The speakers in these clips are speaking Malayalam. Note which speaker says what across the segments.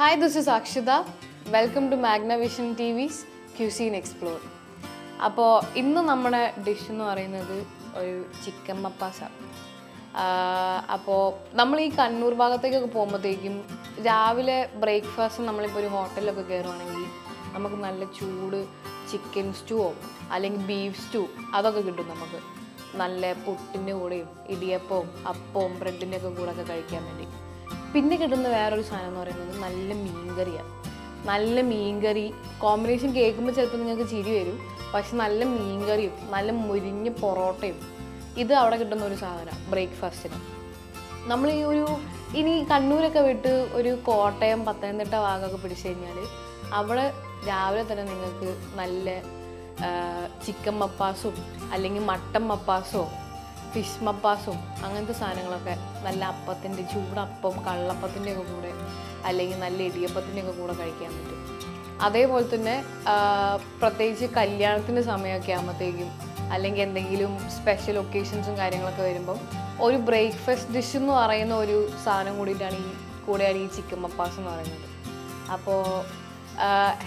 Speaker 1: Hi, this is Akshita. Welcome to Magna Vision TV's Cuisine Explore. അപ്പോൾ ഇന്ന് നമ്മുടെ ഡിഷ് എന്ന് പറയുന്നത് ഒരു ചിക്കൻ മപ്പാസാണ്. അപ്പോൾ നമ്മൾ ഈ കണ്ണൂർ ഭാഗത്തേക്കൊക്കെ പോകുമ്പോഴത്തേക്കും രാവിലെ ബ്രേക്ക്ഫാസ്റ്റ് നമ്മളിപ്പോൾ ഒരു ഹോട്ടലിലൊക്കെ കയറുവാണെങ്കിൽ നമുക്ക് നല്ല ചൂട് ചിക്കൻ സ്റ്റൂവോ അല്ലെങ്കിൽ ബീഫ് സ്റ്റൂ അതൊക്കെ കിട്ടും. നമുക്ക് നല്ല പുട്ടിൻ്റെ കൂടെയും ഇടിയപ്പവും അപ്പവും ബ്രെഡിൻ്റെ ഒക്കെ കൂടെ ഒക്കെ കഴിക്കാൻ വേണ്ടി. പിന്നെ കിട്ടുന്ന വേറൊരു സാധനം എന്ന് പറയുന്നത് നല്ല മീൻകറിയാണ്. നല്ല മീൻകറി കോമ്പിനേഷൻ കേൾക്കുമ്പോൾ ചിലപ്പോൾ നിങ്ങൾക്ക് ചിരി വരും, പക്ഷെ നല്ല മീൻകറിയും നല്ല മുരിഞ്ഞ പൊറോട്ടയും ഇത് അവിടെ കിട്ടുന്ന ഒരു സാധനമാണ് ബ്രേക്ക്ഫാസ്റ്റിന്. നമ്മൾ ഈ ഇനി കണ്ണൂരൊക്കെ വിട്ട് ഒരു കോട്ടയം പത്തനംതിട്ട ഭാഗമൊക്കെ പിടിച്ചു കഴിഞ്ഞാൽ അവിടെ രാവിലെ തന്നെ നിങ്ങൾക്ക് നല്ല ചിക്കൻ മപ്പാസും അല്ലെങ്കിൽ മട്ടൻ മപ്പാസോ ഫിഷ് മപ്പാസും അങ്ങനത്തെ സാധനങ്ങളൊക്കെ നല്ല അപ്പത്തിൻ്റെ ചൂടപ്പം കള്ളപ്പത്തിൻ്റെ ഒക്കെ കൂടെ അല്ലെങ്കിൽ നല്ല ഇടിയപ്പത്തിൻ്റെ ഒക്കെ കൂടെ കഴിക്കാൻ പറ്റും. അതേപോലെ തന്നെ പ്രത്യേകിച്ച് കല്യാണത്തിൻ്റെ സമയമൊക്കെ ആകുമ്പോഴത്തേക്കും അല്ലെങ്കിൽ എന്തെങ്കിലും സ്പെഷ്യൽ ഒക്കേഷൻസും കാര്യങ്ങളൊക്കെ വരുമ്പം ഒരു ബ്രേക്ക്ഫാസ്റ്റ് ഡിഷ് എന്ന് പറയുന്ന ഒരു സാധനം കൂടിയാണ് ഈ ചിക്കൻ മപ്പാസ് എന്ന് പറയുന്നത്. അപ്പോൾ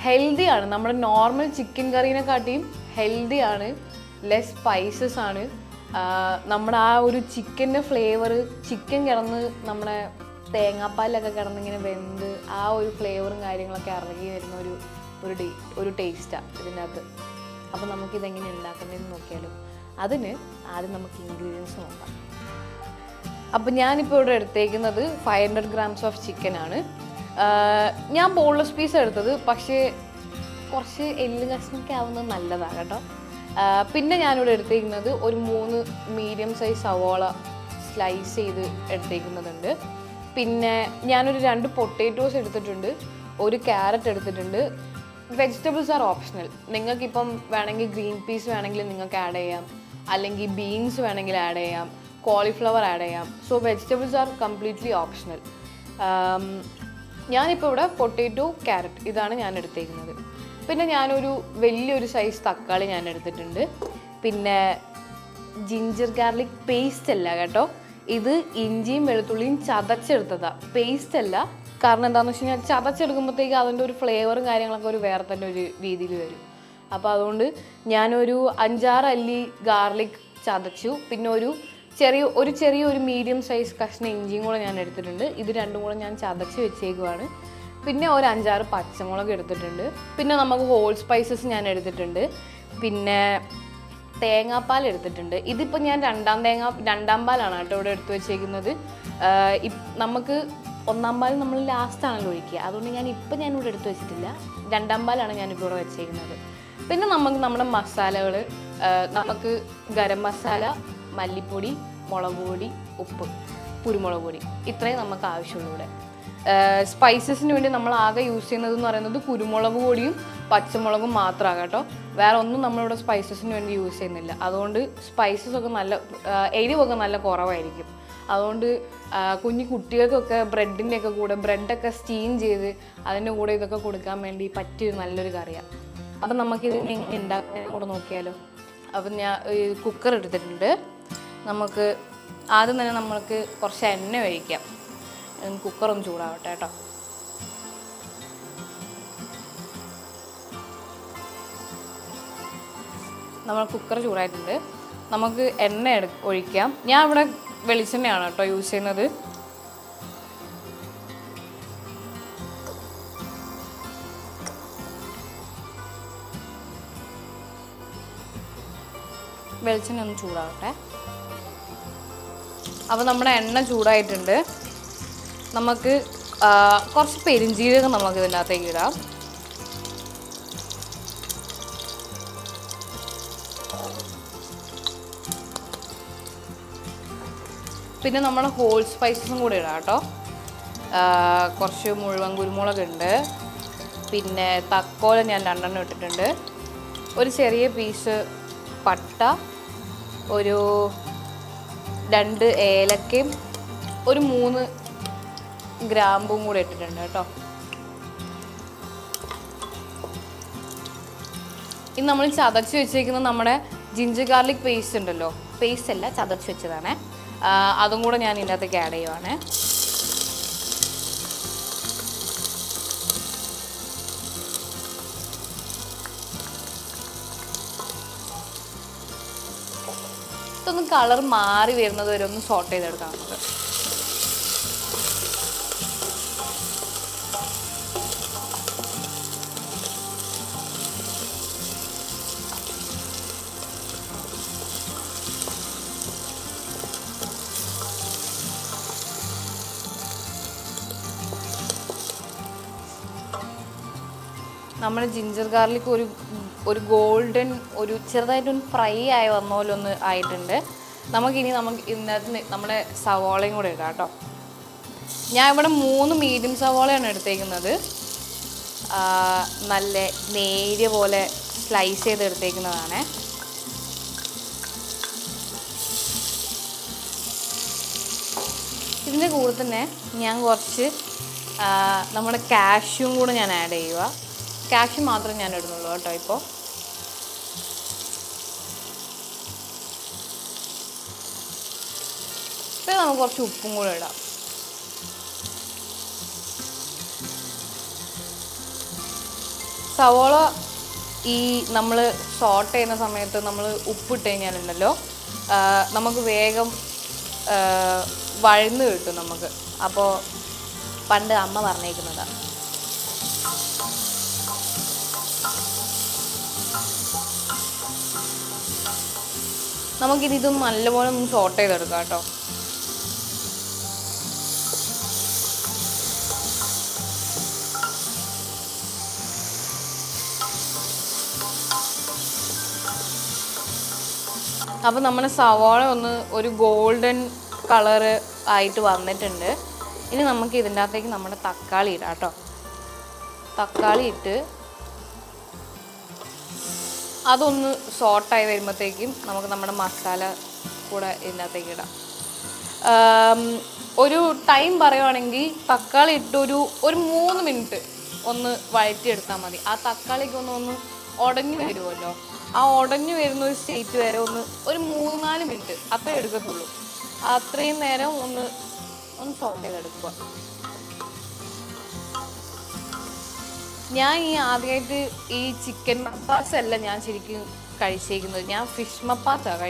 Speaker 1: ഹെൽത്തിയാണ്, നമ്മുടെ നോർമൽ ചിക്കൻ കറീനെക്കാട്ടിയും ഹെൽത്തിയാണ്, ലെസ് സ്പൈസസ് ആണ്. നമ്മുടെ ആ ഒരു ചിക്കൻ്റെ ഫ്ലേവർ ചിക്കൻ കിടന്ന് നമ്മുടെ തേങ്ങാപ്പാലിലൊക്കെ കിടന്നിങ്ങനെ വെന്ത് ആ ഒരു ഫ്ലേവറും കാര്യങ്ങളൊക്കെ ഇറങ്ങി വരുന്ന ഒരു ടേസ്റ്റാണ് ഇതിൻ്റെ അകത്ത്. അപ്പോൾ നമുക്കിതെങ്ങനെ ഉണ്ടാക്കുന്നതെന്ന് നോക്കിയാലോ. അതിന് ആദ്യം നമുക്ക് ഇൻഗ്രീഡിയൻസ് നോക്കാം. അപ്പോൾ ഞാനിപ്പോൾ ഇവിടെ എടുത്തേക്കുന്നത് 500 grams ഓഫ് ചിക്കനാണ്. ഞാൻ ബോൺലെസ് പീസ് എടുത്തത്, പക്ഷേ കുറച്ച് എല്ല് കഷ്ണമൊക്കെ ആവുന്നത് നല്ലതാണ് കേട്ടോ. പിന്നെ ഞാനിവിടെ എടുത്തേക്കുന്നത് ഒരു 3 മീഡിയം സൈസ് സവോള സ്ലൈസ് ചെയ്ത് എടുത്തേക്കുന്നതുണ്ട്. പിന്നെ ഞാനൊരു 2 പൊട്ടേറ്റോസ് എടുത്തിട്ടുണ്ട്, ഒരു ക്യാരറ്റ് എടുത്തിട്ടുണ്ട്. Vegetables R optional. നിങ്ങൾക്കിപ്പം വേണമെങ്കിൽ ഗ്രീൻ പീസ് വേണമെങ്കിൽ നിങ്ങൾക്ക് ആഡ് ചെയ്യാം, അല്ലെങ്കിൽ ബീൻസ് വേണമെങ്കിൽ ആഡ് ചെയ്യാം, കോളിഫ്ലവർ ആഡ് ചെയ്യാം. So vegetables are completely optional. ഞാനിപ്പോൾ ഇവിടെ പൊട്ടേറ്റോ ക്യാരറ്റ് ഇതാണ് ഞാൻ എടുത്തേക്കുന്നത്. പിന്നെ ഞാനൊരു വലിയൊരു സൈസ് തക്കാളി ഞാൻ എടുത്തിട്ടുണ്ട്. പിന്നെ ജിഞ്ചർ ഗാർലിക് പേസ്റ്റ് അല്ല കേട്ടോ, ഇത് ഇഞ്ചിയും വെളുത്തുള്ളിയും ചതച്ചെടുത്തതാണ്, പേസ്റ്റ് അല്ല. കാരണം എന്താണെന്ന് വെച്ച് കഴിഞ്ഞാൽ ചതച്ചെടുക്കുമ്പോഴത്തേക്ക് അതിൻ്റെ ഒരു ഫ്ലേവറും കാര്യങ്ങളൊക്കെ ഒരു വേറെ തന്നെ ഒരു രീതിയിൽ വരും. അപ്പോൾ അതുകൊണ്ട് ഞാനൊരു 5-6 അല്ലി ഗാർലിക് ചതച്ചു. പിന്നെ ഒരു ചെറിയ മീഡിയം സൈസ് കഷ്ണം ഇഞ്ചിയും കൂടെ ഞാൻ എടുത്തിട്ടുണ്ട്. ഇത് രണ്ടും കൂടെ ഞാൻ ചതച്ച് വെച്ചേക്കുവാണ്. പിന്നെ ഒരു 5-6 പച്ചമുളക് എടുത്തിട്ടുണ്ട്. പിന്നെ നമുക്ക് ഹോൾ സ്പൈസസ് ഞാൻ എടുത്തിട്ടുണ്ട്. പിന്നെ തേങ്ങാപ്പാൽ എടുത്തിട്ടുണ്ട്. ഇതിപ്പോൾ ഞാൻ രണ്ടാം പാലാണ് കേട്ടോ ഇവിടെ എടുത്ത് വെച്ചേക്കുന്നത്. നമുക്ക് 1-ാം പാൽ നമ്മൾ ലാസ്റ്റാണല്ലോ ഒഴിക്കുക, അതുകൊണ്ട് ഞാനിവിടെ എടുത്ത് വെച്ചിട്ടില്ല. 2-ാം പാലാണ് ഞാനിപ്പോൾ ഇവിടെ വെച്ചേക്കുന്നത്. പിന്നെ നമ്മുടെ മസാലകൾ, നമുക്ക് ഗരം മസാല, മല്ലിപ്പൊടി, മുളക് പൊടി, ഉപ്പ്, കുരുമുളക് പൊടി, ഇത്രയും നമുക്ക് ആവശ്യമുള്ളൂ ഇവിടെ. സ്പൈസസിന് വേണ്ടി നമ്മൾ ആകെ യൂസ് ചെയ്യുന്നതെന്ന് പറയുന്നത് കുരുമുളക് പൊടിയും പച്ചമുളകും മാത്രമാണ് കേട്ടോ. വേറെ ഒന്നും നമ്മളിവിടെ സ്പൈസസിന് വേണ്ടി യൂസ് ചെയ്യുന്നില്ല. അതുകൊണ്ട് സ്പൈസസൊക്കെ എരിവൊക്കെ നല്ല കുറവായിരിക്കും. അതുകൊണ്ട് കുഞ്ഞു കുട്ടികൾക്കൊക്കെ ബ്രെഡൊക്കെ സ്റ്റീം ചെയ്ത് അതിൻ്റെ കൂടെ ഇതൊക്കെ കൊടുക്കാൻ വേണ്ടി പറ്റിയൊരു നല്ലൊരു കറിയാണ്. അപ്പം നമുക്കിത് ഉണ്ടാക്കാൻ കൂടെ നോക്കിയാലോ. അപ്പം ഞാൻ കുക്കർ എടുത്തിട്ടുണ്ട്. നമുക്ക് ആദ്യം തന്നെ നമ്മൾക്ക് കുറച്ച് എണ്ണ ഒഴിക്കാം. കുക്കറൊന്ന് ചൂടാവട്ടെ കേട്ടോ. നമ്മൾ കുക്കർ ചൂടായിട്ടുണ്ട്. നമുക്ക് എണ്ണ ഒഴിക്കാം. ഞാൻ ഇവിടെ വെളിച്ചെണ്ണയാണ് കേട്ടോ യൂസ് ചെയ്യുന്നത്. വെളിച്ചെണ്ണ ഒന്ന് ചൂടാവട്ടെ. അപ്പോൾ നമ്മുടെ എണ്ണ ചൂടായിട്ടുണ്ട്. നമുക്ക് കുറച്ച് പെരിഞ്ജീരകം നമുക്ക് ഇതിൻ്റെ അകത്തേക്ക് ഇടാം. പിന്നെ നമ്മുടെ ഹോൾ സ്പൈസസും കൂടി ഇടാം കേട്ടോ. കുറച്ച് മുഴുവൻ കുരുമുളകുണ്ട്. പിന്നെ തക്കോല ഞാൻ 2 ഇട്ടിട്ടുണ്ട്. ഒരു ചെറിയ പീസ് പട്ട, ഒരു 2 ഏലക്കയും ഒരു 3 ഗ്രാമ്പും കൂടെ ഇട്ടിട്ടുണ്ട് കേട്ടോ. ഇനി നമ്മൾ ചതച്ച് വെച്ചേക്കുന്ന നമ്മുടെ ജിഞ്ചർ ഗാർലിക് പേസ്റ്റ് ഉണ്ടല്ലോ, പേസ്റ്റ് അല്ല ചതച്ച് വെച്ചതാണേ, അതും കൂടെ ഞാൻ ഇതിൻ്റെ അകത്തേക്ക് ആഡ് ചെയ്യുവാണ്. ഒന്ന് കളർ മാറി വരുന്നത് വരെ ഒന്ന് സോട്ട് ചെയ്തെടുക്കാം നമുക്ക്. നമ്മുടെ ജിഞ്ചർ ഗാർലിക് ഒരു ഗോൾഡൻ ഒരു ചെറുതായിട്ടൊന്ന് ഫ്രൈ ആയി വന്ന പോലെ ഒന്ന് ആയിട്ടുണ്ട്. നമുക്ക് ഇതിനകത്ത് നമ്മുടെ സവോളയും കൂടെ ഇടാം കേട്ടോ. ഞാൻ ഇവിടെ 3 മീഡിയം സവോളയാണ് എടുത്തേക്കുന്നത്. നല്ല നേരിയ പോലെ സ്ലൈസ് ചെയ്തെടുത്തേക്കുന്നതാണ്. ഇതിൻ്റെ കൂടെ തന്നെ ഞാൻ കുറച്ച് നമ്മുടെ കാഷ്യൂം കൂടെ ഞാൻ ആഡ് ചെയ്യുക. കാഷ്യൂ മാത്രമേ ഞാൻ ഇടുന്നുള്ളൂ കേട്ടോ. ഇപ്പോൾ നമുക്ക് കുറച്ച് ഉപ്പും കൂടെ ഇടാം. സവോള നമ്മൾ സോട്ട് ചെയ്യുന്ന സമയത്ത് നമ്മൾ ഉപ്പിട്ട് കഴിഞ്ഞാലുണ്ടല്ലോ നമുക്ക് വേഗം വഴന്ന് കിട്ടും നമുക്ക്. അപ്പോൾ പണ്ട് അമ്മ പറഞ്ഞേക്കുന്നതാണ്. നമുക്കിതും നല്ലപോലെ ഒന്ന് സോട്ട് ചെയ്തെടുക്കാം കേട്ടോ. അപ്പോൾ നമ്മുടെ സവാള ഒരു ഗോൾഡൻ കളറ് ആയിട്ട് വന്നിട്ടുണ്ട്. ഇനി നമുക്ക് ഇതിൻ്റെ അകത്തേക്ക് നമ്മുടെ തക്കാളി ഇടാം കേട്ടോ. തക്കാളി ഇട്ട് അതൊന്ന് സോട്ടായി വരുമ്പോഴത്തേക്കും നമുക്ക് നമ്മുടെ മസാല കൂടെ ഇതിൻ്റെ അകത്തേക്ക് ഇടാം. ഒരു ടൈം പറയുവാണെങ്കിൽ തക്കാളി ഇട്ട് ഒരു 3 മിനിറ്റ് ഒന്ന് വഴറ്റിയെടുത്താൽ മതി. ആ തക്കാളിക്ക് ഒന്ന് ഉടഞ്ഞു വരുമല്ലോ, ആ ഉടഞ്ഞു വരുന്ന ഒരു സ്റ്റേറ്റ് വരെ ഒരു 3-4 മിനിറ്റ് അത്രേ എടുക്കത്തുള്ളൂ. അത്രയും നേരം ഒന്ന് സോട്ട് ചെയ്തെടുക്കുക. ഞാൻ ആദ്യമായിട്ട് ഈ ചിക്കൻ മപ്പാസ് അല്ല ഞാൻ ശരിക്കും കഴിച്ചേക്കുന്നത്. ഞാൻ ഫിഷ് മപ്പാസാണ്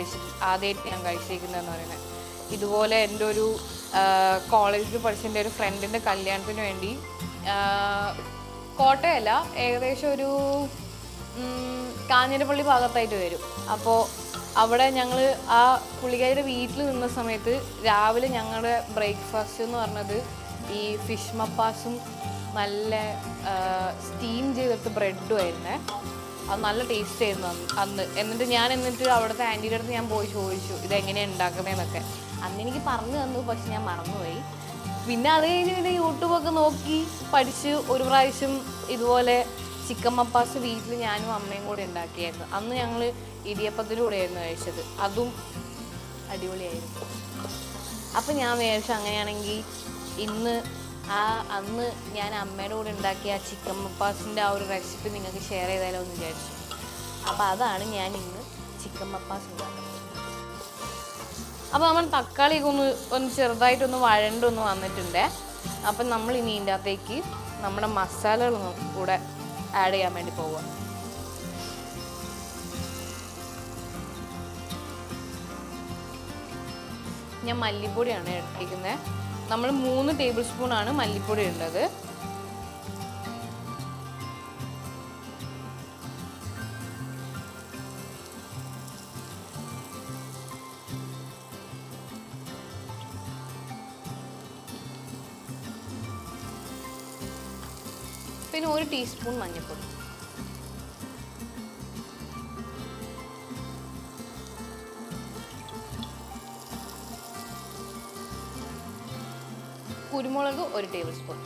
Speaker 1: ആദ്യമായിട്ട് ഞാൻ കഴിച്ചേക്കുന്നതെന്ന് പറയുന്നത്. ഇതുപോലെ എൻ്റെ ഒരു കോളേജിൽ പഠിച്ച ഒരു ഫ്രണ്ടിൻ്റെ കല്യാണത്തിന് വേണ്ടി കോട്ടയല്ല, ഏകദേശം ഒരു കാഞ്ഞിരപ്പള്ളി ഭാഗത്തായിട്ട് വരും. അപ്പോൾ അവിടെ ഞങ്ങൾ ആ പുള്ളിക്കാരുടെ വീട്ടിൽ നിന്ന സമയത്ത് രാവിലെ ഞങ്ങളുടെ ബ്രേക്ക്ഫാസ്റ്റ് എന്ന് പറഞ്ഞത് ഈ ഫിഷ് മപ്പാസും നല്ല സ്റ്റീം ചെയ്തെടുത്ത് ബ്രെഡും ആയിരുന്നേ. അത് നല്ല ടേസ്റ്റ് ആയിരുന്നു അന്ന്. എന്നിട്ട് അവിടുത്തെ ആൻറ്റീൻ്റെ അടുത്ത് ഞാൻ പോയി ചോദിച്ചു ഇതെങ്ങനെയാണ് ഉണ്ടാക്കുന്നതെന്നൊക്കെ. അന്ന് എനിക്ക് പറഞ്ഞു തന്നു, പക്ഷെ ഞാൻ മറന്നുപോയി. പിന്നെ അത് കഴിഞ്ഞ് പിന്നെ യൂട്യൂബൊക്കെ നോക്കി പഠിച്ച് ഒരു പ്രാവശ്യം ഇതുപോലെ ചിക്കൻ മപ്പാസ് വീട്ടിൽ ഞാനും അമ്മയും കൂടെ ഉണ്ടാക്കിയായിരുന്നു. അന്ന് ഞങ്ങൾ ഇടിയപ്പത്തിലൂടെ ആയിരുന്നു കഴിച്ചത്. അതും അടിപൊളിയായിരുന്നു. അപ്പം ഞാൻ വിചാരിച്ചു അങ്ങനെയാണെങ്കിൽ ഇന്ന് അന്ന് ഞാൻ അമ്മയുടെ കൂടെ ഉണ്ടാക്കിയ ചിക്കൻ മപ്പാസിൻ്റെ ആ ഒരു റെസിപ്പി നിങ്ങൾക്ക് ഷെയർ ചെയ്താലോ എന്ന് വിചാരിച്ചു. അപ്പോൾ അതാണ് ഞാൻ ഇന്ന് ചിക്കൻ മപ്പാസ് ഉണ്ടാക്കുന്നത്. അപ്പോൾ നമ്മൾ തക്കാളിയൊക്കെ ഒന്ന് ചെറുതായിട്ടൊന്ന് വഴണ്ടൊന്ന് വന്നിട്ടുണ്ട്. അപ്പം നമ്മൾ ഇനി ഇതിൻ്റെ അകത്തേക്ക് നമ്മുടെ മസാലകളൊന്നും കൂടെ ആഡ് ചെയ്യാൻ വേണ്ടി പോവുക. ഞാൻ മല്ലിപ്പൊടിയാണ് എടുത്തിരിക്കുന്നത്. നമ്മൾ 3 ടേബിൾ സ്പൂണാണ് മല്ലിപ്പൊടി ഇടുന്നത്. പിന്നെ 1 ടീസ്പൂൺ മഞ്ഞൾപ്പൊടി. കുരുമുളക് 1 ടേബിൾ സ്പൂൺ.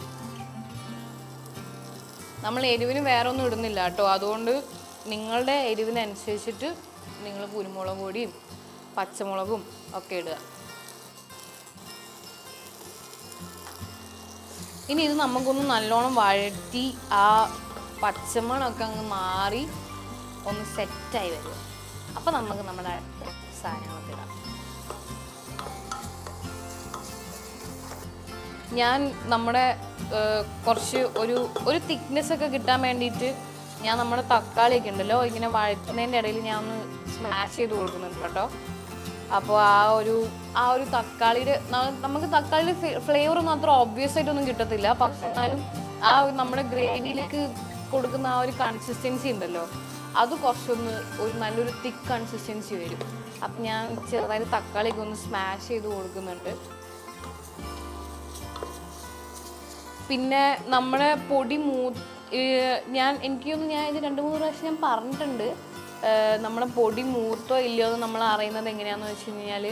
Speaker 1: നമ്മൾ എരിവിന് വേറെ ഒന്നും ഇടുന്നില്ല കേട്ടോ. അതുകൊണ്ട് നിങ്ങളുടെ എരിവിനനുസരിച്ചിട്ട് നിങ്ങൾ കുരുമുളക് പൊടിയും പച്ചമുളകും ഒക്കെ ഇടുക. ഇനി ഇത് നമുക്കൊന്ന് നല്ലോണം വഴറ്റി ആ പച്ചമണമൊക്കെ അങ്ങ് മാറി ഒന്ന് സെറ്റായി വരും. അപ്പം നമുക്ക് നമ്മുടെ സാധനങ്ങളൊക്കെ ഇടാം. ഞാൻ നമ്മുടെ കുറച്ച് ഒരു തിക്നെസ് ഒക്കെ കിട്ടാൻ വേണ്ടിയിട്ട് ഞാൻ നമ്മുടെ തക്കാളിയൊക്കെ ഉണ്ടല്ലോ ഇങ്ങനെ വഴറ്റുന്നതിൻ്റെ ഇടയിൽ ഞാൻ ഒന്ന് സ്മാഷ് ചെയ്ത് കൊടുക്കുന്നുണ്ട് കേട്ടോ. അപ്പോൾ ആ ഒരു തക്കാളിയുടെ നമുക്ക് തക്കാളിയുടെ ഫ്ലേവറൊന്നും അത്ര ഓബ്വിയസ് ആയിട്ടൊന്നും കിട്ടത്തില്ല. പക്ഷെ എന്നാലും ആ നമ്മുടെ ഗ്രേവിയിലേക്ക് കൊടുക്കുന്ന ആ ഒരു കൺസിസ്റ്റൻസി ഉണ്ടല്ലോ, അത് കുറച്ചൊന്ന് നല്ലൊരു തിക്ക് കൺസിസ്റ്റൻസി വരും. അപ്പം ഞാൻ ചെറുതായിട്ട് തക്കാളിയൊക്കെ ഒന്ന് സ്മാഷ് ചെയ്ത് കൊടുക്കുന്നുണ്ട്. പിന്നെ നമ്മുടെ പൊടി എനിക്ക് തോന്നുന്നു ഞാൻ ഇത് 2-3 പ്രാവശ്യം ഞാൻ പറഞ്ഞിട്ടുണ്ട്. നമ്മുടെ പൊടി മൂത്തോ ഇല്ലയോ എന്ന് നമ്മൾ അറിയുന്നത് എങ്ങനെയാണെന്ന് വെച്ച് കഴിഞ്ഞാൽ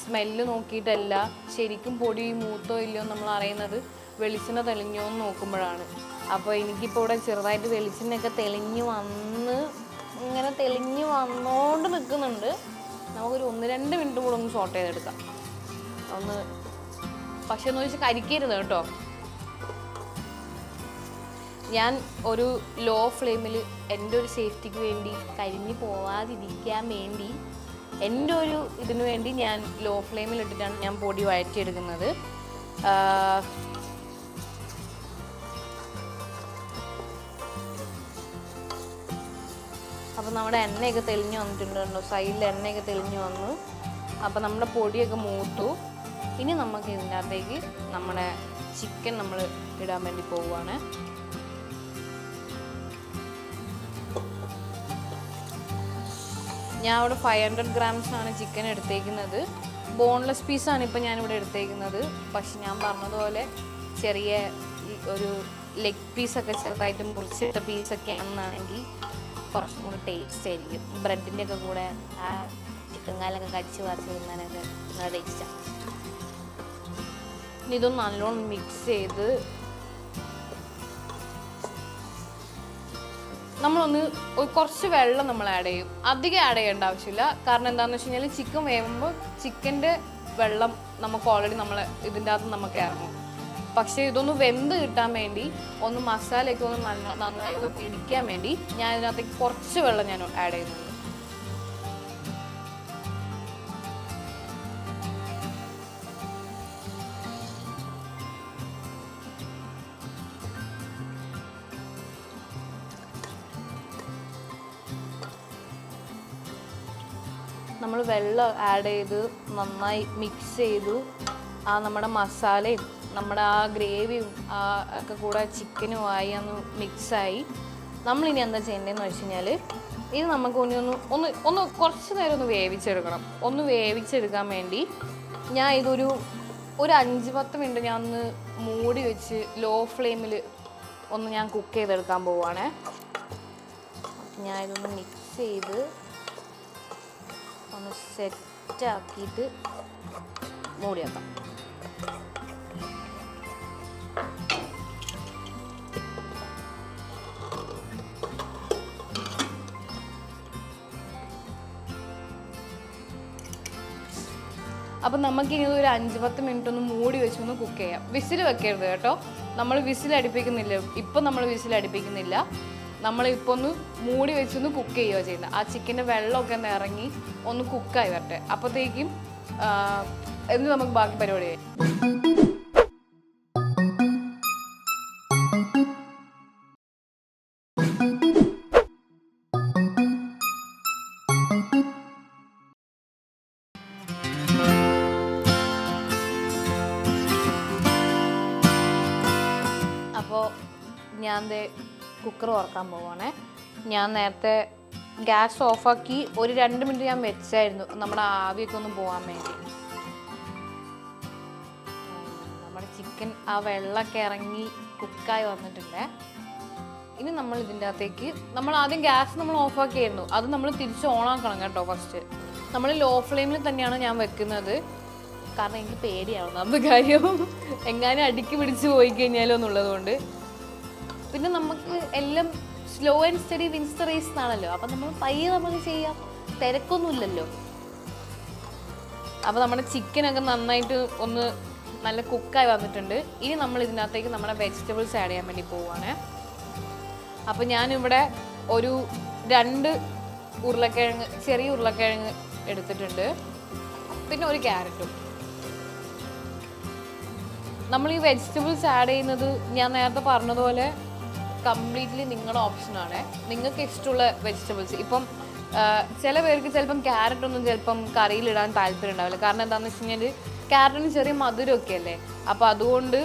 Speaker 1: സ്മെല്ല് നോക്കിയിട്ടല്ല, ശരിക്കും പൊടി മൂത്തോ ഇല്ലയോ എന്ന് നമ്മൾ അറിയുന്നത് വെളിച്ചെണ്ണ തെളിഞ്ഞോ എന്ന് നോക്കുമ്പോഴാണ്. അപ്പോൾ എനിക്കിപ്പോൾ ഇവിടെ ചെറുതായിട്ട് വെളിച്ചെണ്ണയൊക്കെ ഇങ്ങനെ തെളിഞ്ഞ് വന്നോണ്ട് നിൽക്കുന്നുണ്ട്. നമുക്കൊരു 1-2 മിനിറ്റ് കൂടെ ഒന്ന് സോട്ട് ചെയ്തെടുക്കാം. പക്ഷെ ഒന്ന് വെച്ച് കരിക്കരുത് കേട്ടോ. ഞാൻ ഒരു ലോ ഫ്ലെയിമിൽ എൻ്റെ ഒരു സേഫ്റ്റിക്ക് വേണ്ടി, കരിഞ്ഞ് പോവാതിരിക്കാൻ വേണ്ടി, എൻ്റെ ഒരു ഇതിനു വേണ്ടി ഞാൻ ലോ ഫ്ലെയിമിൽ ഇട്ടിട്ടാണ് ഞാൻ പൊടി വഴറ്റിയെടുക്കുന്നത്. അപ്പോൾ നമ്മുടെ എണ്ണയൊക്കെ തെളിഞ്ഞ് വന്നിട്ടുണ്ടല്ലോ, സൈഡിൽ എണ്ണയൊക്കെ തെളിഞ്ഞ് വന്നു. അപ്പോൾ നമ്മുടെ പൊടിയൊക്കെ മൂത്തു. ഇനി നമുക്ക് ഇതിൻ്റെ അകത്തേക്ക് നമ്മുടെ ചിക്കൻ നമ്മൾ ഇടാൻ വേണ്ടി പോവുകയാണ്. ഞാൻ ഇവിടെ 500 grams ആണ് ചിക്കൻ എടുത്തേക്കുന്നത്. ബോൺലെസ് പീസാണ് ഇപ്പം ഞാനിവിടെ എടുത്തേക്കുന്നത്. പക്ഷെ ഞാൻ പറഞ്ഞതുപോലെ ചെറിയ ഒരു ലെഗ് പീസൊക്കെ ചെറുതായിട്ട് മുറിച്ചിട്ട പീസൊക്കെ ആണെന്നാണെങ്കിൽ കുറച്ചും കൂടി ടേസ്റ്റ് ആയിരിക്കും. ബ്രെഡിൻ്റെ ഒക്കെ കൂടെ ആ ചിക്കൻ കാലൊക്കെ കടിച്ച് പറിച്ച് തിന്നാനൊക്കെ നല്ല ടേസ്റ്റാണ്. ഇനി ഇതൊന്ന് നല്ലോണം മിക്സ് ചെയ്ത് നമ്മളൊന്ന് കുറച്ച് വെള്ളം നമ്മൾ ആഡ് ചെയ്യും. അധികം ആഡ് ചെയ്യേണ്ട ആവശ്യമില്ല. കാരണം എന്താണെന്ന് വെച്ച് കഴിഞ്ഞാൽ ചിക്കൻ വേവുമ്പോൾ ചിക്കൻ്റെ വെള്ളം നമുക്ക് ഓൾറെഡി ഇതിൻ്റെ അകത്ത് നമുക്ക് ഇറങ്ങും. പക്ഷേ ഇതൊന്ന് വെന്ത് കിട്ടാൻ വേണ്ടി, ഒന്ന് മസാലയൊക്കെ ഒന്ന് നന്നായി പിടിക്കാൻ വേണ്ടി ഞാൻ ഇതിനകത്തേക്ക് കുറച്ച് വെള്ളം ഞാൻ ആഡ് ചെയ്യുന്നുണ്ട്. നമ്മൾ വെള്ളം ആഡ് ചെയ്ത് നന്നായി മിക്സ് ചെയ്തു. നമ്മുടെ മസാലയും നമ്മുടെ ആ ഗ്രേവിയും ഒക്കെ കൂടെ ചിക്കനുമായി മിക്സായി. നമ്മളിനി എന്താ ചെയ്യേണ്ടതെന്ന് വെച്ച് കഴിഞ്ഞാൽ, ഇത് നമുക്ക് ഒന്ന് കുറച്ച് നേരം ഒന്ന് വേവിച്ചെടുക്കണം. ഒന്ന് വേവിച്ചെടുക്കാൻ വേണ്ടി ഞാൻ ഇതൊരു 5-10 മിനിറ്റ് ഞാൻ ഒന്ന് മൂടി വെച്ച് ലോ ഫ്ലെയിമിൽ ഞാൻ കുക്ക് ചെയ്തെടുക്കാൻ പോവുകയാണേ. ഞാൻ ഇതൊന്ന് മിക്സ് ചെയ്ത് ഒന്ന് സെറ്റാക്കിയിട്ട് മൂടി വെക്കാം. അപ്പം നമുക്കിനി ഒരു 5-10 മിനിറ്റ് ഒന്ന് മൂടി വെച്ചൊന്ന് കുക്ക് ചെയ്യാം. വിസിൽ വെക്കരുത് കേട്ടോ. നമ്മൾ വിസിൽ അടുപ്പിക്കുന്നില്ല. ഇപ്പം നമ്മൾ വിസിൽ അടുപ്പിക്കുന്നില്ല. നമ്മളിപ്പോൾ ഒന്ന് മൂടി വെച്ചൊന്ന് കുക്ക് ചെയ്യുക ചെയ്യുന്നത്. ആ ചിക്കൻ്റെ വെള്ളമൊക്കെ ഒന്ന് ഇറങ്ങി ഒന്ന് കുക്കായി വരട്ടെ. അപ്പോഴത്തേക്കും എന്നിട്ട് നമുക്ക് ബാക്കി പരിപാടി ചെയ്യാം. അപ്പോൾ ഞാൻ കുക്കർ തുറക്കാൻ പോവുകയാണേ. ഞാൻ നേരത്തെ ഗ്യാസ് ഓഫാക്കി ഒരു 2 മിനിറ്റ് ഞാൻ വെച്ചായിരുന്നു, നമ്മുടെ ആവിയൊക്കെ ഒന്ന് പോകാൻ വേണ്ടി. നമ്മുടെ ചിക്കൻ ആ വെള്ളമൊക്കെ ഇറങ്ങി കുക്കായി വന്നിട്ടുണ്ട്. ഇനി നമ്മൾ ഇതിൻ്റെ അകത്തേക്ക് ആദ്യം ഗ്യാസ് നമ്മൾ ഓഫാക്കിയായിരുന്നു, അത് നമ്മൾ തിരിച്ച് ഓണാക്കണം കേട്ടോ. ഫസ്റ്റ് നമ്മൾ ലോ ഫ്ലെയിമിൽ തന്നെയാണ് ഞാൻ വെക്കുന്നത്. കാരണം എനിക്ക് പേടിയാവുന്നു അത് കാര്യം, എങ്ങാനും അടുക്കി പിടിച്ച് പോയി കഴിഞ്ഞാലോ എന്നുള്ളത് കൊണ്ട്. പിന്നെ നമുക്ക് എല്ലാം slow and steady wins the race എന്നാണല്ലോ. അപ്പം നമ്മൾ പയ്യെ നമുക്ക് ചെയ്യാം, തിരക്കൊന്നുമില്ലല്ലോ. അപ്പോൾ നമ്മുടെ ചിക്കനൊക്കെ നന്നായിട്ട് ഒന്ന് നല്ല കുക്കായി വന്നിട്ടുണ്ട്. ഇനി നമ്മൾ ഇതിനകത്തേക്ക് നമ്മുടെ വെജിറ്റബിൾസ് ആഡ് ചെയ്യാൻ വേണ്ടി പോവുകയാണ്. അപ്പോൾ ഞാനിവിടെ ഒരു 2 ഉരുളക്കിഴങ്ങ്, ചെറിയ ഉരുളക്കിഴങ്ങ് എടുത്തിട്ടുണ്ട്. പിന്നെ ഒരു ക്യാരറ്റും. നമ്മൾ ഈ വെജിറ്റബിൾസ് ആഡ് ചെയ്യുന്നത് ഞാൻ നേരത്തെ പറഞ്ഞതുപോലെ കംപ്ലീറ്റ്ലി നിങ്ങളുടെ ഓപ്ഷനാണ്. നിങ്ങൾക്ക് ഇഷ്ടമുള്ള വെജിറ്റബിൾസ്. ഇപ്പം ചില പേർക്ക് ചിലപ്പം ക്യാരറ്റൊന്നും ചിലപ്പം കറിയിലിടാൻ താല്പര്യം ഉണ്ടാവില്ല. കാരണം എന്താണെന്ന് വെച്ച് കഴിഞ്ഞാൽ ക്യാരറ്റിന് ചെറിയ മധുരമൊക്കെ അല്ലേ. അപ്പോൾ അതുകൊണ്ട്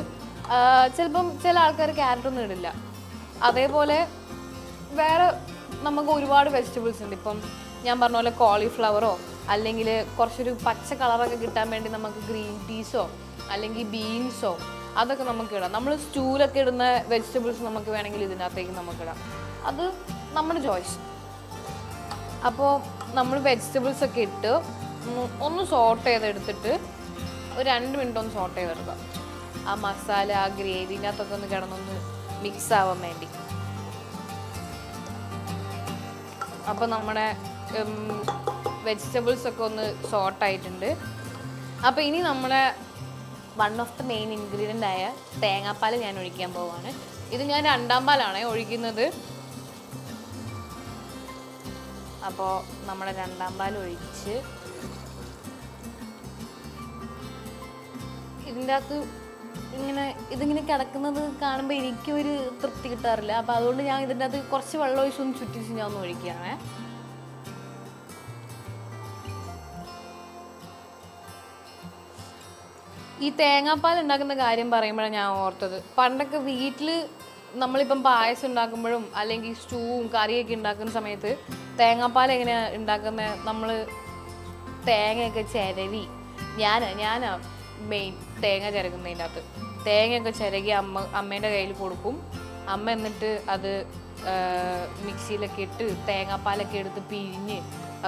Speaker 1: ചിലപ്പം ചില ആൾക്കാർ ക്യാരറ്റൊന്നും ഇടില്ല. അതേപോലെ വേറെ നമുക്ക് ഒരുപാട് വെജിറ്റബിൾസ് ഉണ്ട്. ഇപ്പം ഞാൻ പറഞ്ഞ പോലെ കോളിഫ്ലവറോ അല്ലെങ്കിൽ കുറച്ചൊരു പച്ച കളറൊക്കെ കിട്ടാൻ വേണ്ടി നമുക്ക് ഗ്രീൻ പീസോ അല്ലെങ്കിൽ ബീൻസോ അതൊക്കെ നമുക്ക് ഇടാം. നമ്മൾ സ്റ്റൂലൊക്കെ ഇടുന്ന വെജിറ്റബിൾസ് നമുക്ക് വേണമെങ്കിൽ ഇതിനകത്തേക്ക് നമുക്കിടാം. അത് നമ്മുടെ ചോയ്സ്. അപ്പോൾ നമ്മൾ വെജിറ്റബിൾസ് ഒക്കെ ഇട്ട് ഒന്ന് സോട്ട് ചെയ്തെടുത്തിട്ട് ഒരു 2 മിനിറ്റ് ഒന്ന് സോട്ട് ചെയ്തെടുക്കുക. ആ മസാല ആ ഗ്രേവിൻ്റെ അകത്തൊക്കെ ഒന്ന് കിടന്നൊന്ന് മിക്സ് ആവാൻ വേണ്ടി. അപ്പോൾ നമ്മുടെ വെജിറ്റബിൾസ് ഒക്കെ ഒന്ന് സോട്ടായിട്ടുണ്ട്. അപ്പോൾ ഇനി നമ്മുടെ one of the main ingredient ആയ തേങ്ങാപ്പാൽ ഞാൻ ഒഴിക്കാൻ പോവുകയാണ്. ഇത് ഞാൻ 2ാം പാലാണ് ഒഴിക്കുന്നത്. അപ്പോൾ നമ്മുടെ 2ാം പാൽ ഒഴിച്ച് ഇതിൻ്റെ അകത്ത് ഇതിങ്ങനെ കിടക്കുന്നത് കാണുമ്പോൾ എനിക്കൊരു തൃപ്തി കിട്ടാറില്ല. അപ്പോൾ അതുകൊണ്ട് ഞാൻ ഇതിൻ്റെ അകത്ത് കുറച്ച് വെള്ളം ഒഴിച്ചൊന്ന് ചുറ്റിച്ച് ഞാൻ ഒന്ന് ഒഴിക്കുകയാണേ. ഈ തേങ്ങാപ്പാൽ ഉണ്ടാക്കുന്ന കാര്യം പറയുമ്പോഴാണ് ഞാൻ ഓർത്തത്, പണ്ടൊക്കെ വീട്ടിൽ നമ്മളിപ്പം പായസം ഉണ്ടാക്കുമ്പോഴും അല്ലെങ്കിൽ സ്റ്റൂവും കറിയൊക്കെ ഉണ്ടാക്കുന്ന സമയത്ത് തേങ്ങാപ്പാൽ എങ്ങനെയാണ് ഉണ്ടാക്കുന്നത്? നമ്മൾ തേങ്ങയൊക്കെ ചിരവി ഞാനാ മെയിൻ തേങ്ങ ചിരകുന്നതിൻ്റെ അകത്ത്. തേങ്ങയൊക്കെ ചിരകി അമ്മേൻ്റെ കയ്യിൽ കൊടുക്കും. അമ്മ എന്നിട്ട് അത് മിക്സിയിലൊക്കെ ഇട്ട് തേങ്ങാപ്പാലൊക്കെ എടുത്ത് പിഴിഞ്ഞ്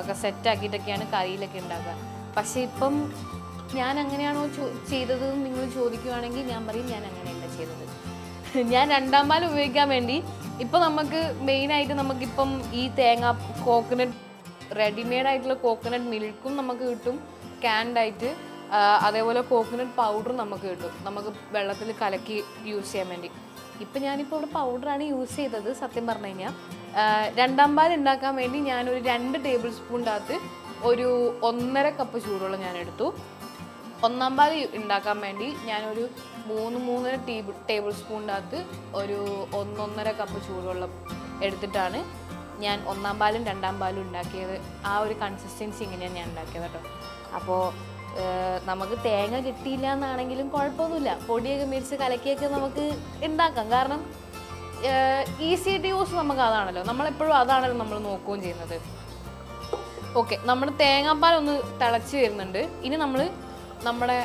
Speaker 1: ഒക്കെ സെറ്റാക്കിയിട്ടൊക്കെയാണ് കറിയിലൊക്കെ ഉണ്ടാക്കുക. പക്ഷേ ഇപ്പം ഞാൻ അങ്ങനെയാണോ ചെയ്തത് നിങ്ങൾ ചോദിക്കുകയാണെങ്കിൽ ഞാൻ പറയും ഞാൻ അങ്ങനെയല്ല ചെയ്തത്. ഞാൻ 2ാം പാൽ ഉപയോഗിക്കാൻ വേണ്ടി ഇപ്പം നമുക്ക് മെയിനായിട്ട് നമുക്കിപ്പം ഈ കോക്കനട്ട് റെഡിമെയ്ഡായിട്ടുള്ള കോക്കനട്ട് മിൽക്കും നമുക്ക് കിട്ടും ക്യാൻഡായിട്ട്. അതേപോലെ കോക്കനട്ട് പൗഡറും നമുക്ക് കിട്ടും, നമുക്ക് വെള്ളത്തിൽ കലക്കി യൂസ് ചെയ്യാൻ വേണ്ടി. ഇപ്പം ഞാനിപ്പോൾ ഇവിടെ പൗഡറാണ് യൂസ് ചെയ്തത്. സത്യം പറഞ്ഞു കഴിഞ്ഞാൽ 2ാം പാൽ ഉണ്ടാക്കാൻ വേണ്ടി ഞാനൊരു 2 ടേബിൾ സ്പൂണിൻ്റെ അകത്ത് ഒരു 1.5 കപ്പ് ചൂടുവെള്ളം ഞാൻ എടുത്തു. 1ാം പാൽ ഉണ്ടാക്കാൻ വേണ്ടി ഞാനൊരു 3 ടേബിൾ സ്പൂണിൻ്റെ അകത്ത് ഒരു 1.5 കപ്പ് ചൂടുവെള്ളം എടുത്തിട്ടാണ് ഞാൻ 1ാം പാലും 2ാം പാലും ഉണ്ടാക്കിയത്. ആ ഒരു കൺസിസ്റ്റൻസി ഇങ്ങനെയാണ് ഞാൻ ഉണ്ടാക്കിയത് കേട്ടോ. അപ്പോൾ നമുക്ക് തേങ്ങ കിട്ടിയില്ല എന്നാണെങ്കിലും കുഴപ്പമൊന്നുമില്ല, പൊടിയൊക്കെ മേടിച്ച് കലക്കിയൊക്കെ നമുക്ക് ഉണ്ടാക്കാം. കാരണം ഈസി ടു യൂസ് നമുക്ക് അതാണല്ലോ, നമ്മളെപ്പോഴും അതാണല്ലോ നമ്മൾ നോക്കുകയും ചെയ്യുന്നത്. ഓക്കെ, നമ്മുടെ തേങ്ങാപ്പാൽ ഒന്ന് തിളച്ച് വരുന്നുണ്ട്. ഇനി നമ്മുടെ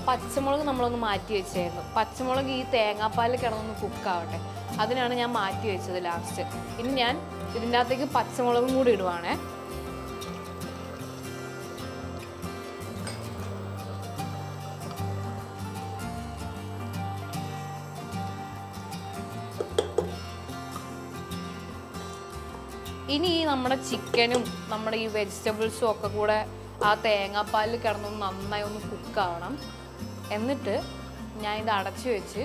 Speaker 1: പച്ചമുളക് നമ്മളൊന്ന് മാറ്റി വെച്ചായിരുന്നു. പച്ചമുളക് ഈ തേങ്ങാപ്പാലിൽ കിടന്നൊന്ന് കുക്കാവട്ടെ, അതിനാണ് ഞാൻ മാറ്റി വെച്ചത് ലാസ്റ്റ്. ഇനി ഞാൻ ഇതിൻ്റെ അകത്തേക്ക് പച്ചമുളകും കൂടി ഇടുവാണേ. ഇനി നമ്മുടെ ചിക്കനും നമ്മുടെ ഈ വെജിറ്റബിൾസും ഒക്കെ കൂടെ ആ തേങ്ങാപ്പാലിൽ കിടന്നൊന്ന് നന്നായി ഒന്ന് കുക്കാവണം. എന്നിട്ട് ഞാൻ ഇത് അടച്ചു വെച്ച്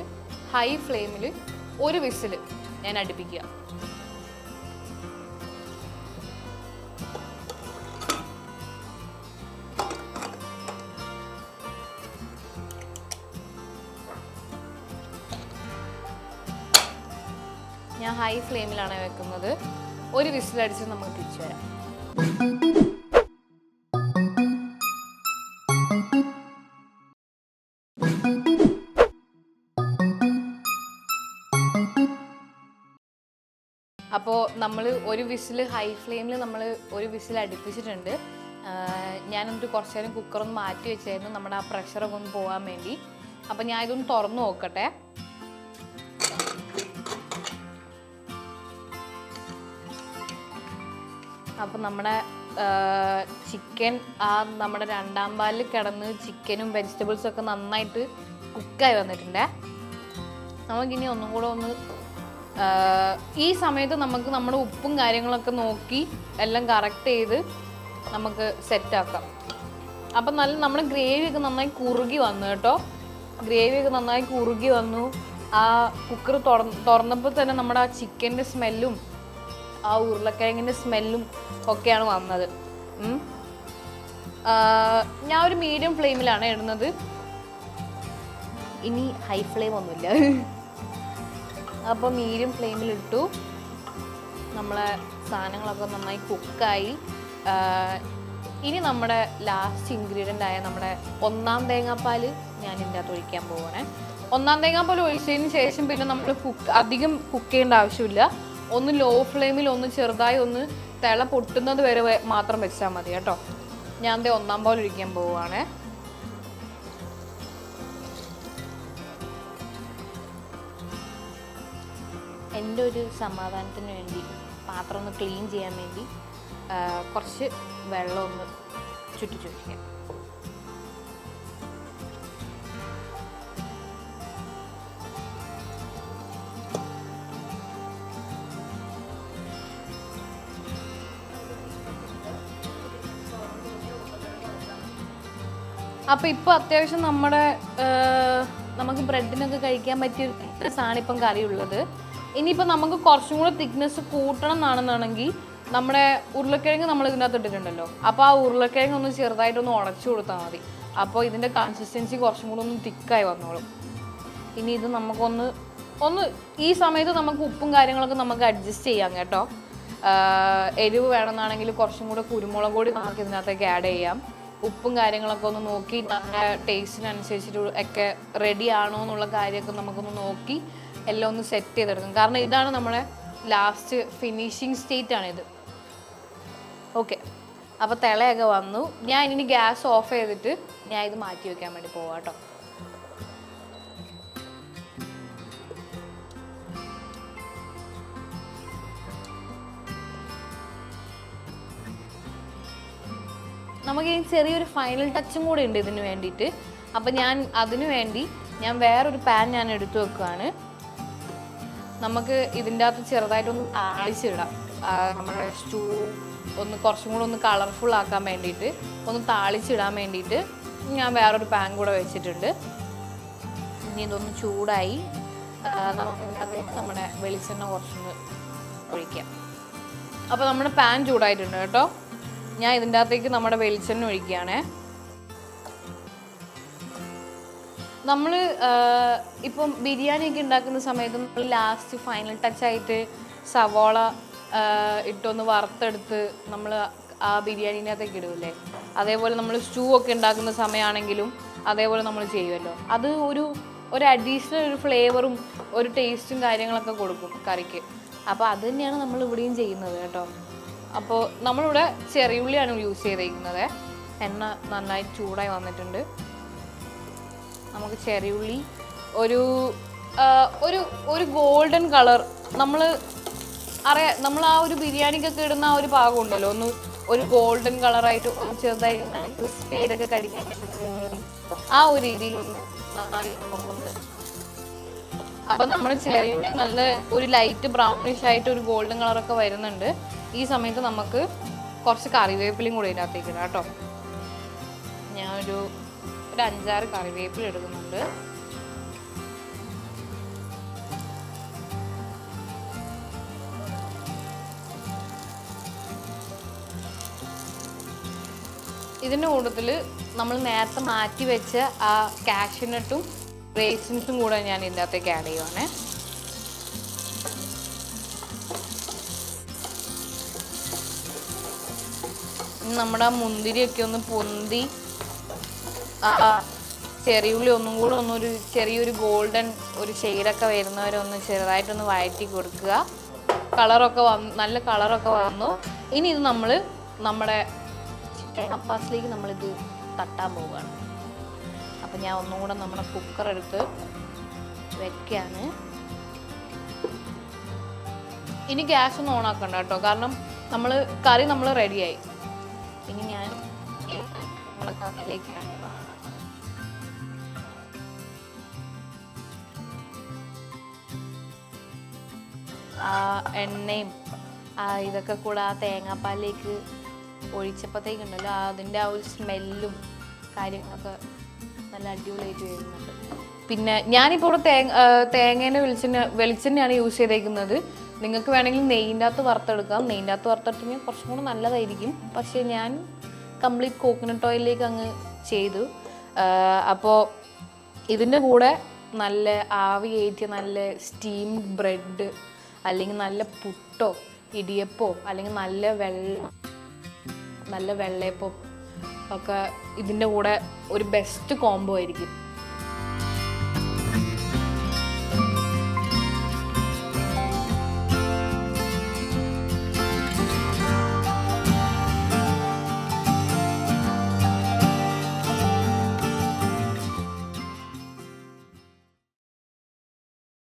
Speaker 1: ഹൈ ഫ്ലെയിമിൽ ഒരു വിസിൽ ഞാൻ അടുപ്പിക്കുക. ഞാൻ ഹൈ ഫ്ലെയിമിലാണ് വെക്കുന്നത്. ഒരു വിസിലടിച്ച് നമുക്ക് തിരിച്ചു വരാം. അപ്പോൾ നമ്മൾ ഒരു വിസിൽ ഹൈ ഫ്ലെയിമിൽ നമ്മൾ ഒരു വിസിൽ അടുപ്പിച്ചിട്ടുണ്ട്. ഞാനൊന്നിട്ട് കുറച്ച് നേരം കുക്കറൊന്ന് മാറ്റി വെച്ചായിരുന്നു നമ്മുടെ ആ പ്രഷറൊക്കെ ഒന്ന് പോകാൻ വേണ്ടി. അപ്പോൾ ഞാൻ ഇതൊന്ന് തുറന്ന് നോക്കട്ടെ. അപ്പം നമ്മുടെ ചിക്കൻ നമ്മുടെ 2ാം പാലിൽ കിടന്ന് ചിക്കനും വെജിറ്റബിൾസും ഒക്കെ നന്നായിട്ട് കുക്കായി വന്നിട്ടുണ്ട്. നമുക്കിനി ഒന്നും കൂടെ ഈ സമയത്ത് നമുക്ക് നമ്മുടെ ഉപ്പും കാര്യങ്ങളൊക്കെ നോക്കി എല്ലാം കറക്റ്റ് ചെയ്ത് നമുക്ക് സെറ്റാക്കാം. അപ്പം നമ്മുടെ ഗ്രേവിയൊക്കെ നന്നായി കുറുകി വന്നു കേട്ടോ. ഗ്രേവിയൊക്കെ നന്നായി കുറുകി വന്നു. ആ കുക്കർ തുറന്നപ്പോൾ തന്നെ നമ്മുടെ ആ ചിക്കൻ്റെ സ്മെല്ലും ആ ഉരുളക്കിഴങ്ങിൻ്റെ സ്മെല്ലും ഒക്കെയാണ് വന്നത്. ഞാൻ ഒരു മീഡിയം ഫ്ലെയിമിലാണ് ഇടുന്നത്. ഇനി ഹൈ ഫ്ലെയിം ഒന്നുമില്ല. അപ്പോൾ മീഡിയം ഫ്ലെയിമിലിട്ടു. നമ്മളെ സാധനങ്ങളൊക്കെ നന്നായി കുക്കായി. ഇനി നമ്മുടെ ലാസ്റ്റ് ഇൻഗ്രീഡിയൻ്റ് ആയ നമ്മുടെ ഒന്നാം തേങ്ങാപ്പാൽ ഞാൻ ഇതിൻ്റെ അകത്ത് ഒഴിക്കാൻ പോവുകയാണേ. ഒന്നാം തേങ്ങാപ്പാൽ ഒഴിച്ചതിന് ശേഷം പിന്നെ നമ്മൾ അധികം കുക്ക് ചെയ്യേണ്ട ആവശ്യമില്ല. ഒന്ന് ലോ ഫ്ലെയിമിൽ ഒന്ന് ചെറുതായി ഒന്ന് തിള പൊട്ടുന്നത് വരെ മാത്രം വെച്ചാൽ മതി കേട്ടോ. ഞാൻ ദേ ഒന്നാം പാൽ ഒഴിക്കാൻ പോവുകയാണേ. എൻ്റെ ഒരു സമാധാനത്തിന് വേണ്ടി പാത്രം ഒന്ന് ക്ലീൻ ചെയ്യാൻ വേണ്ടി കുറച്ച് വെള്ളം ഒന്ന് ചുറ്റിച്ചൊഴിക്കാം. അപ്പോൾ ഇപ്പോൾ അത്യാവശ്യം നമുക്ക് ബ്രെഡിനൊക്കെ കഴിക്കാൻ പറ്റിയ സാധനം ഇപ്പം കറിയുള്ളത്. ഇനിയിപ്പോൾ നമുക്ക് കുറച്ചും കൂടെ തിക്നെസ് കൂട്ടണം എന്നാണെന്നാണെങ്കിൽ നമ്മുടെ ഉരുളക്കിഴങ്ങ് നമ്മൾ ഇതിനകത്ത് ഇട്ടിട്ടുണ്ടല്ലോ. അപ്പോൾ ആ ഉരുളക്കിഴങ്ങ് ഒന്ന് ചെറുതായിട്ടൊന്ന് ഉടച്ചു കൊടുത്താൽ മതി. അപ്പോൾ ഇതിൻ്റെ കൺസിസ്റ്റൻസി കുറച്ചും കൂടെ ഒന്ന് തിക്കായി വന്നോളും. ഇനി ഇത് നമുക്കൊന്ന് ഈ സമയത്ത് നമുക്ക് ഉപ്പും കാര്യങ്ങളൊക്കെ നമുക്ക് അഡ്ജസ്റ്റ് ചെയ്യാം കേട്ടോ. എരിവ് വേണമെന്നാണെങ്കിൽ കുറച്ചും കൂടെ കുരുമുളക് പൊടി നമുക്ക് ഇതിനകത്തേക്ക് ആഡ് ചെയ്യാം. ഉപ്പും കാര്യങ്ങളൊക്കെ ഒന്ന് നോക്കി നമ്മുടെ ടേസ്റ്റിനനുസരിച്ചിട്ട് ഒക്കെ റെഡി ആണോ എന്നുള്ള കാര്യമൊക്കെ നമുക്കൊന്ന് നോക്കി എല്ലാം ഒന്ന് സെറ്റ് ചെയ്തെടുക്കും. കാരണം ഇതാണ് നമ്മുടെ ലാസ്റ്റ് ഫിനിഷിങ് സ്റ്റേറ്റ് ആണിത്. ഓക്കെ, അപ്പോൾ തിളയൊക്കെ വന്നു. ഞാൻ ഇനി ഗ്യാസ് ഓഫ് ചെയ്തിട്ട് ഞാൻ ഇത് മാറ്റി വെക്കാൻ വേണ്ടി പോവാം കേട്ടോ. നമുക്ക് ഇനി ചെറിയൊരു ഫൈനൽ ടച്ചും കൂടെ ഉണ്ട് ഇതിന് വേണ്ടിയിട്ട്. അപ്പം അതിനു വേണ്ടി ഞാൻ വേറൊരു പാൻ ഞാൻ എടുത്തു വെക്കുകയാണ്. നമുക്ക് ഇതിൻ്റെ അകത്ത് ചെറുതായിട്ടൊന്ന് താളിച്ചിടാം. നമ്മുടെ സ്റ്റൂ ഒന്ന് കുറച്ചും കൂടെ ഒന്ന് കളർഫുൾ ആക്കാൻ വേണ്ടിയിട്ട് ഒന്ന് താളിച്ചിടാൻ വേണ്ടിയിട്ട് ഞാൻ വേറൊരു പാൻ കൂടെ വെച്ചിട്ടുണ്ട്. ഇനി ഇതൊന്ന് ചൂടായി നമ്മുടെ വെളിച്ചെണ്ണ കുറച്ചൊന്ന് ഒഴിക്കാം. അപ്പോൾ നമ്മുടെ പാൻ ചൂടായിട്ടുണ്ട് കേട്ടോ. ഞാൻ ഇതിൻ്റെ അകത്തേക്ക് നമ്മുടെ വെളിച്ചെണ്ണ ഒഴിക്കുകയാണേ. നമ്മൾ ഇപ്പം ബിരിയാണിയൊക്കെ ഉണ്ടാക്കുന്ന സമയത്ത് നമ്മൾ ലാസ്റ്റ് ഫൈനൽ ടച്ചായിട്ട് സവോള ഇട്ടൊന്ന് വറുത്തെടുത്ത് നമ്മൾ ആ ബിരിയാണീനകത്തേക്ക് ഇടുമല്ലേ. അതേപോലെ നമ്മൾ സ്റ്റൂ ഒക്കെ ഉണ്ടാക്കുന്ന സമയമാണെങ്കിലും അതേപോലെ നമ്മൾ ചെയ്യുമല്ലോ. അത് ഒരു അഡീഷണൽ ഒരു ഫ്ലേവറും ഒരു ടേസ്റ്റും കാര്യങ്ങളൊക്കെ കൊടുക്കും കറിക്ക്. അപ്പോൾ അത് തന്നെയാണ് നമ്മൾ ഇവിടെയും ചെയ്യുന്നത് കേട്ടോ. അപ്പോൾ നമ്മളിവിടെ ചെറിയുള്ളിയാണ് യൂസ് ചെയ്തിരിക്കുന്നത്. എണ്ണ നന്നായി ചൂടായി വന്നിട്ടുണ്ട്. നമുക്ക് ചെറിയുള്ളി ഒരു ഗോൾഡൻ കളർ നമ്മൾ ആ ഒരു ബിരിയാണിക്കൊക്കെ ഇടുന്ന ആ ഒരു പാകം ഉണ്ടല്ലോ, ഒരു ഗോൾഡൻ കളറായിട്ട് ചെറുതായി ക്രിസ്പിയൊക്കെ കഴിക്കാൻ ആ ഒരു രീതിയിൽ. അപ്പം നമ്മൾ ചെറിയുള്ളി നല്ല ഒരു ലൈറ്റ് ബ്രൗണിഷ് ആയിട്ട് ഒരു ഗോൾഡൻ കളറൊക്കെ വരുന്നുണ്ട്. ഈ സമയത്ത് നമുക്ക് കുറച്ച് കറിവേപ്പിലയും കൂടി ഇതിനകത്തേക്ക് ഇടാം കേട്ടോ. ഞാൻ ഒരു 5-6 കറിവേപ്പില എടുക്കുന്നുണ്ട്. ഇതിൻ്റെ കൂട്ടത്തിൽ നമ്മൾ നേരത്തെ മാറ്റി വെച്ച ആ കാഷ്യൂനട്ടും റേസിൻസും കൂടെ ഞാൻ ഇതിൻ്റെ അകത്തേക്ക് ആഡ് ചെയ്യുവാണേ. നമ്മുടെ മുന്തിരിയൊക്കെ ഒന്ന് പൊന്തി ചെറിയുള്ളി ഒന്നും കൂടെ ചെറിയൊരു ഗോൾഡൻ ഒരു ഷെയ്ഡൊക്കെ വരുന്നവരൊന്ന് ചെറുതായിട്ടൊന്ന് വഴറ്റി കൊടുക്കുക. നല്ല കളറൊക്കെ വന്നു. ഇനി ഇത് നമ്മുടെ ചിക്കൻ അപ്പാസിലേക്ക് നമ്മളിത് തട്ടാൻ പോവുകയാണ്. അപ്പം ഞാൻ ഒന്നും കൂടെ നമ്മുടെ കുക്കർ എടുത്ത് വെക്കാണ്. ഇനി ഗ്യാസ് ഒന്നും ഓണാക്കണ്ട കേട്ടോ, കാരണം കറി നമ്മൾ റെഡിയായി. ഇനി ഞാൻ നമ്മുടെ കറിയിലേക്ക് ആ എണ്ണയും ഇതൊക്കെ കൂടെ ആ തേങ്ങാപ്പാലിലേക്ക് ഒഴിച്ചപ്പോഴത്തേക്കുണ്ടല്ലോ അതിൻ്റെ ആ ഒരു സ്മെല്ലും കാര്യങ്ങളൊക്കെ നല്ല അടിപൊളിയായിട്ട് വരുന്നുണ്ട്. പിന്നെ ഞാനിപ്പോൾ ഇവിടെ തേങ്ങേൻ്റെ വെളിച്ചെണ്ണയാണ് യൂസ് ചെയ്തേക്കുന്നത്. നിങ്ങൾക്ക് വേണമെങ്കിൽ നെയ്യിൻ്റെ അകത്ത് വറുത്തെടുക്കാം. നെയ്യിൻ്റെ അകത്ത് വറുത്തെടുത്തെങ്കിൽ കുറച്ചും കൂടെ നല്ലതായിരിക്കും. പക്ഷേ ഞാൻ കംപ്ലീറ്റ് കോക്കനട്ട് ഓയിലിലേക്ക് അങ്ങ് ചെയ്തു. അപ്പോൾ ഇതിൻ്റെ കൂടെ നല്ല ആവി കയറ്റിയ നല്ല സ്റ്റീംഡ് ബ്രെഡ് അല്ലെങ്കിൽ നല്ല പുട്ടോ ഇടിയപ്പോ അല്ലെങ്കിൽ നല്ല വെള്ളയപ്പോ ഒക്കെ ഇതിൻ്റെ കൂടെ ഒരു ബെസ്റ്റ് കോംബോ ആയിരിക്കും.